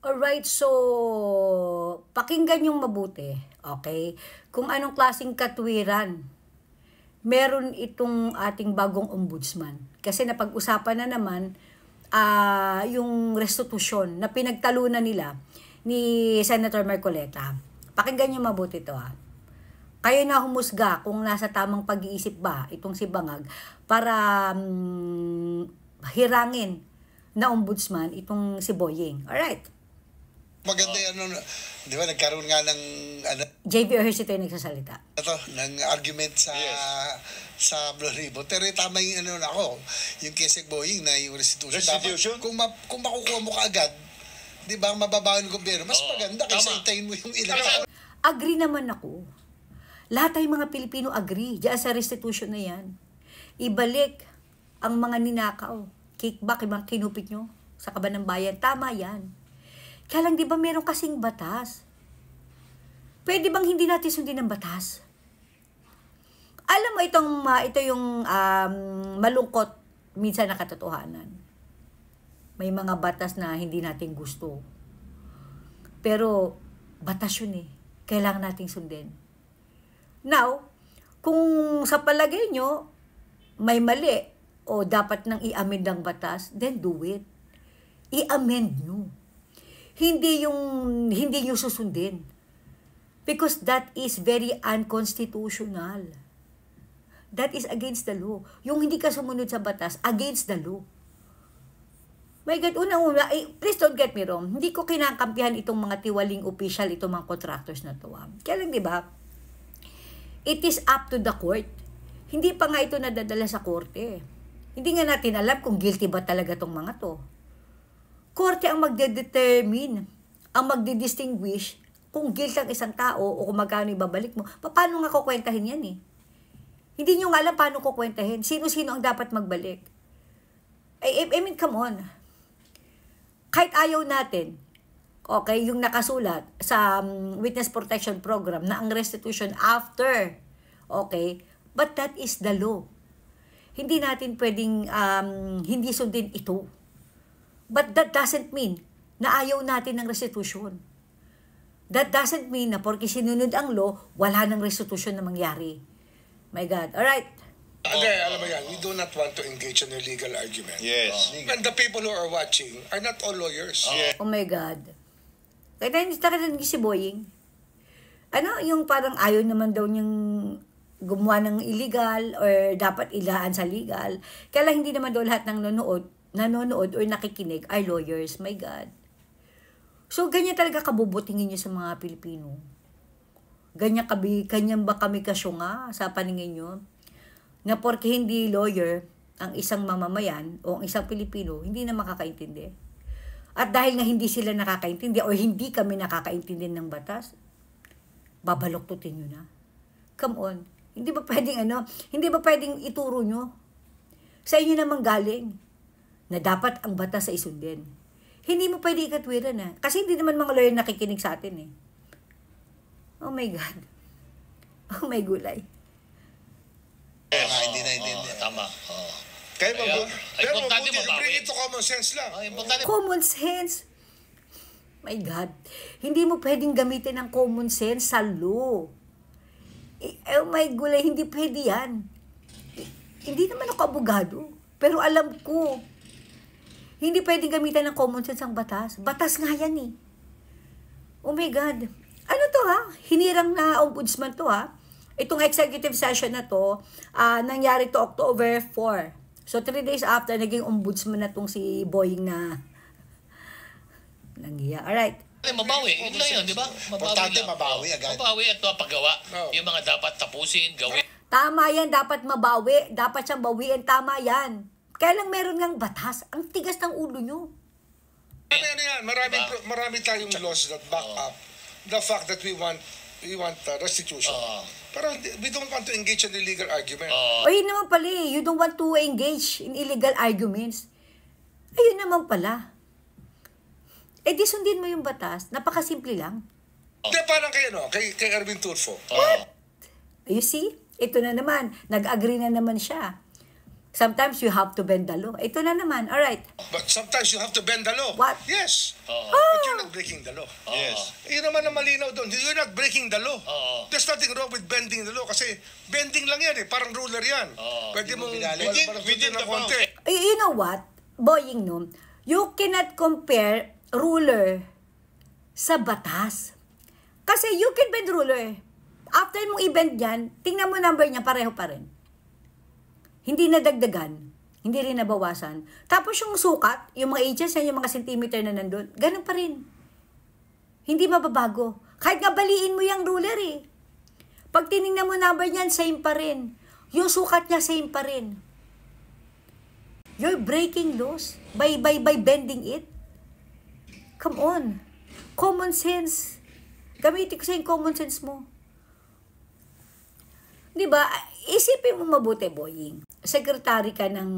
Alright, so pakinggan yung mabuti, okay? Kung anong klaseng katwiran meron itong ating bagong ombudsman. Kasi napag-usapan na naman yung restitusyon na pinagtalunan nila ni Senator Marcoleta. Pakinggan niyo mabuti ito Kayo na humusga kung nasa tamang pag-iisip ba itong si Bangag para hirangin na ombudsman itong si Boying. Alright. Maganda yan, di ba, nagkaroon nga ng, JB Ejercito yung nagsasalita. ng argument sa Blue Ribbon. Pero tama yung yung Kesek Boying na yung restitution. Restitution? Dapat, kung makukuha mo kaagad, di ba, mababawan ng gobyerno, mas maganda kaysa itayin mo yung ilang tao. Agree naman ako. Lahat tayong mga Pilipino agree diyan sa restitution na yan. Ibalik ang mga ninakaw. Kickback, yung mga kinupit nyo sa kaban ng bayan. Tama yan. Kaya lang, di ba meron kasing batas? Pwede bang hindi natin sundin ang batas? Alam mo, ito yung malungkot minsan na katotohanan. May mga batas na hindi natin gusto. Pero, batas yun Kailangan nating sundin. Now, kung sa palagay nyo, may mali o dapat nang i-amend ang batas, then do it. I-amend nyo. Hindi nyo susundin. Because that is very unconstitutional. That is against the law. Yung hindi ka sumunod sa batas, against the law. My God, una-una, please don't get me wrong, hindi ko kinakampihan itong mga tiwaling official, itong mga contractors na to. Kaya lang, di ba, it is up to the court. Hindi pa nga ito nadadala sa korte. Hindi nga natin alam kung guilty ba talaga tong mga to. Korte ang magde-determine, ang magdi-distinguish kung guilty ang isang tao o kung magkano ibabalik mo. Paano nga kukwentahin yan Hindi nyo nga alam paano kukwentahin. Sino-sino ang dapat magbalik. I mean, come on. Kahit ayaw natin, okay, yung nakasulat sa Witness Protection Program na ang restitution after, okay, but that is the law. Hindi natin pwedeng hindi sundin ito. But that doesn't mean na ayaw natin ng restitution. That doesn't mean na porque sinunod ang law, wala ng restitution na mangyari. My God. Alright. Alam mo yan, we do not want to engage in a legal argument. Yes. And the people who are watching are not all lawyers. Oh my God. Kaya hindi si Boying. Yung parang ayaw naman daw niyang gumawa ng illegal or dapat ilaan sa legal. Kaya lang hindi naman daw lahat ng nanonood or nakikinig ay lawyers. My God. So, ganyan talaga kabubutingin niyo sa mga Pilipino. Ganyan ba kami kasyunga sa paningin niyo? Na porque hindi lawyer ang isang mamamayan o ang isang Pilipino, hindi na makakaintindi. At dahil nga hindi sila nakakaintindi o hindi kami nakakaintindi ng batas, babaloktutin nyo na. Come on. Hindi ba pwedeng ituro nyo? Sa inyo namang galing na dapat ang batas ay isundin. Hindi mo pwede ikatwiran Kasi hindi naman mga lawyer nakikinig sa atin Oh my God. Oh my gulay. Hindi. Tama. Pero importante bring it to common sense lang. Common sense. My God. Hindi mo pwedeng gamitin ang common sense sa law. Oh my gulay, hindi pwede yan. Hindi naman ako abogado. Pero alam ko, hindi pwedeng gamitin ng common sense ang batas. Batas nga yan Oh my God. Ano to Hinirang na ombudsman to Itong executive session na to, nangyari to October 4. So, 3 days after, naging ombudsman na tong si Boying na nanghiya. Alright. Mabawi. Yun lang yun, di ba? Importante mabawi agad. Mabawi at paggawa. Yung mga dapat tapusin, gawin. Tama yan, dapat mabawi. Dapat siyang bawiin, tama yan. Kaya lang meron ngang batas. Ang tigas ng ulo nyo. Marami tayong laws that back up the fact that we want restitution. Pero we don't want to engage in illegal argument. O yun naman pala you don't want to engage in illegal arguments. Ayun naman pala. Di sundin mo yung batas. Napakasimple lang. Hindi, parang kay Erwin Tulfo. What? You see? Ito na naman. Nag-agree na naman siya. Sometimes you have to bend the law. Ito na naman. Alright. But sometimes you have to bend the law. What? Yes. But you're not breaking the law. Yes. Yun naman ang malinaw doon. You're not breaking the law. Oo. There's nothing wrong with bending the law kasi bending lang yan eh. Parang ruler yan. Pwede mong Within ng the konti. You know what? Boying, no? You cannot compare ruler sa batas. Kasi you can bend ruler. After mong i-bend yan, tingnan mo number niya, pareho pa rin. Hindi nadagdagan, hindi rin nabawasan. Tapos yung sukat, yung mga inches, yung mga centimeter na nandun, ganun pa rin. Hindi mababago. Kahit nga baliin mo yung ruler eh. Pag tinignan mo number niyan, same pa rin. Yung sukat niya, same pa rin. You're breaking laws by bending it. Come on. Common sense. Gamitin ko sa yung common sense mo. Diba? Isipin mo mabuti, Boying. Secretary ka ng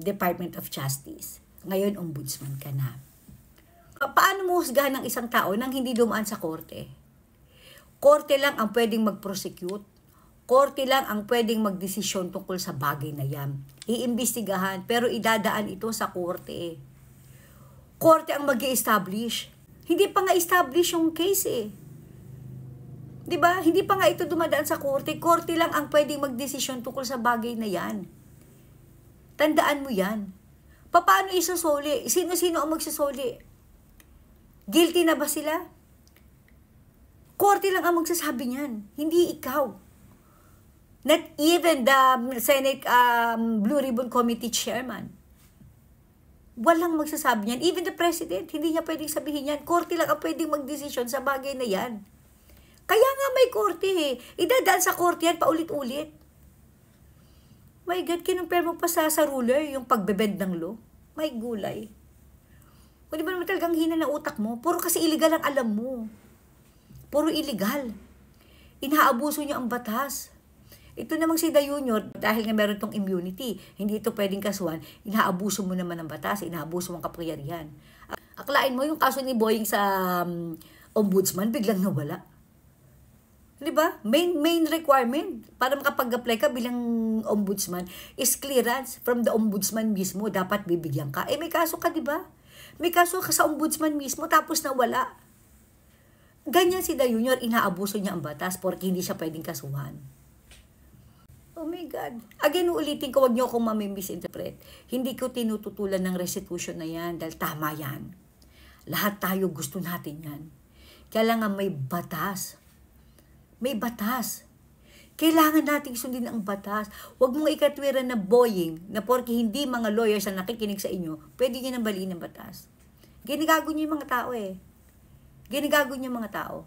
Department of Justice. Ngayon, ombudsman ka na. Paano mo husgahan ng isang tao nang hindi dumaan sa korte? Korte lang ang pwedeng mag-prosecute. Korte lang ang pwedeng magdesisyon tungkol sa bagay na yan. Iimbestigahan, pero idadaan ito sa korte. Korte ang mag-i-establish. Hindi pa nga establish yung case eh. Diba? Hindi pa nga ito dumadaan sa korte. Korte lang ang pwedeng magdesisyon tungkol sa bagay na yan. Tandaan mo yan. Paano isusoli? Sino-sino ang magsusoli? Guilty na ba sila? Korte lang ang magsasabi niyan. Hindi ikaw. Not even the Senate Blue Ribbon Committee Chairman. Walang magsasabi niyan. Even the President, hindi niya pwedeng sabihin yan. Korte lang ang pwedeng magdesisyon sa bagay na yan. Kaya nga may korte eh. Idadaan sa korte yan paulit-ulit. My God, kinumpare mo pa sa ruler yung pagbebend ng law. May gulay. O di ba naman talagang hina ng utak mo? Puro kasi illegal ang alam mo. Puro illegal. Inaabuso niya ang batas. Ito namang si The Junior, dahil nga meron tong immunity, hindi ito pwedeng kasuhan, inaabuso mo naman ang batas, inaabuso mo ang kapangyarihan. Aklain mo yung kaso ni Boying sa ombudsman, biglang nawala. Diba? Main requirement para makapag-apply ka bilang ombudsman is clearance from the ombudsman mismo. Dapat bibigyan ka. May kaso ka, diba? May kaso ka sa ombudsman mismo tapos nawala. Ganyan si The Junior, inaabuso niya ang batas porque hindi siya pwedeng kasuhan. Oh my God. Again, ulitin ko, wag niyo akong mamisinterpret. Hindi ko tinututulan ng restitution na yan dahil tama yan. Lahat tayo gusto natin yan. Kailangan may batas. May batas. Kailangan nating sundin ang batas. Huwag mong ikatwiran na Boying na porke hindi mga lawyers ang nakikinig sa inyo, pwede nyo nang baliin ang batas. Ginigago nyo yung mga tao eh. Ginigago nyo yung mga tao.